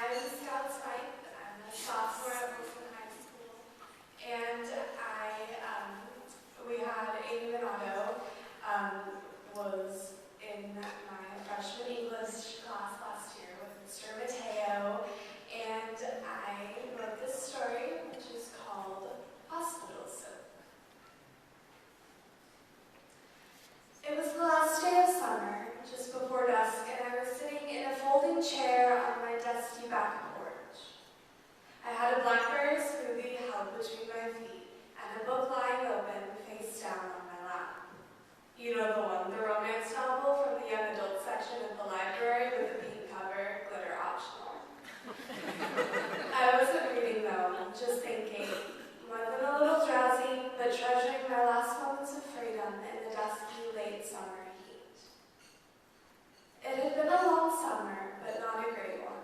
I'm Smythe. I'm a sophomore at Wilson High School, and we had Amy Minato, was in my freshman English class last year with Mr. Mateo, and I wrote this story, which is called Hospital Soap. It was the last day of summer, just before dusk, and I was sitting in a folding chair on my dusty back porch. I had a blackberry smoothie held between my feet and a book lying open face down on my lap. You know the one, the romance novel from the young adult section of the library with the pink cover, glitter optional. I wasn't reading though, just thinking, more than a little drowsy, but treasuring my last moments of freedom in the dusky late summer heat. It had been a long summer, but not a great one.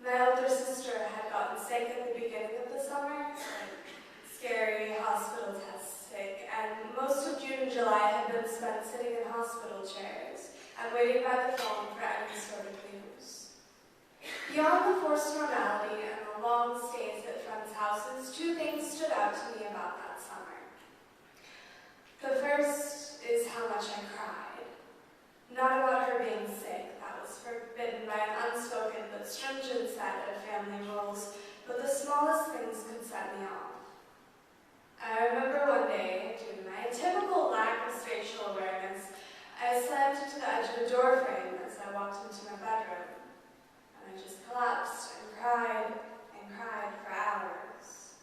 My older sister had gotten sick at the beginning of the summer, scary hospital test sick, and most of June and July had been spent sitting in hospital chairs and waiting by the phone for any sort of news. Beyond the forced normality and the long stays at friends' houses, two things stood out to me about that summer. The first is how much I cried. Not about her being sick, that was forbidden by an unspoken but stringent set of family rules, but the smallest things could set me off. I remember one day, due to my typical lack of spatial awareness, I sat to the edge of a door frame as I walked into my bedroom, and I just collapsed and cried for hours.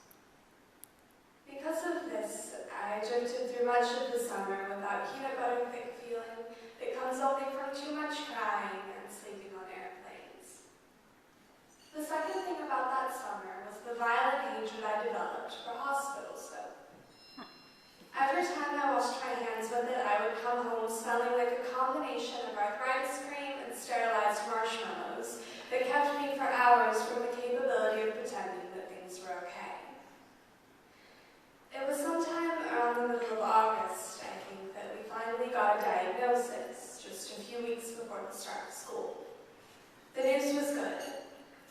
Because of this, I drifted through much of the summer without peanut butter thick feeling that comes only from too much crying and sleeping on airplanes. The second thing about that summer was the violent hatred I developed for hospital soap. Every time I washed my hands with it, I would come home smelling like a combination of arthritis cream and sterilized marshmallows that kept me for hours from the capability of pretending that things were okay. It was sometime around the middle of August, I think, that we finally got a diagnosis, just a few weeks before the start of school. The news was good.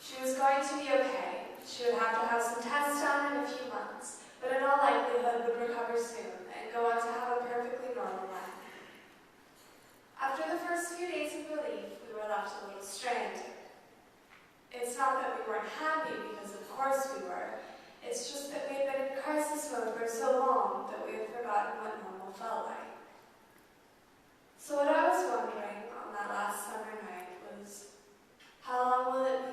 She was going to be okay. She would have to have some tests done in a few months, but in all likelihood would recover soon and go on to have a perfectly normal life. After the first few days of relief, we were left a little stranded. It's not that we weren't happy, because of course we were. It's just that we had been in crisis mode for so long that we had forgotten what normal felt like. So what I was wondering on that last summer night was, how long will it be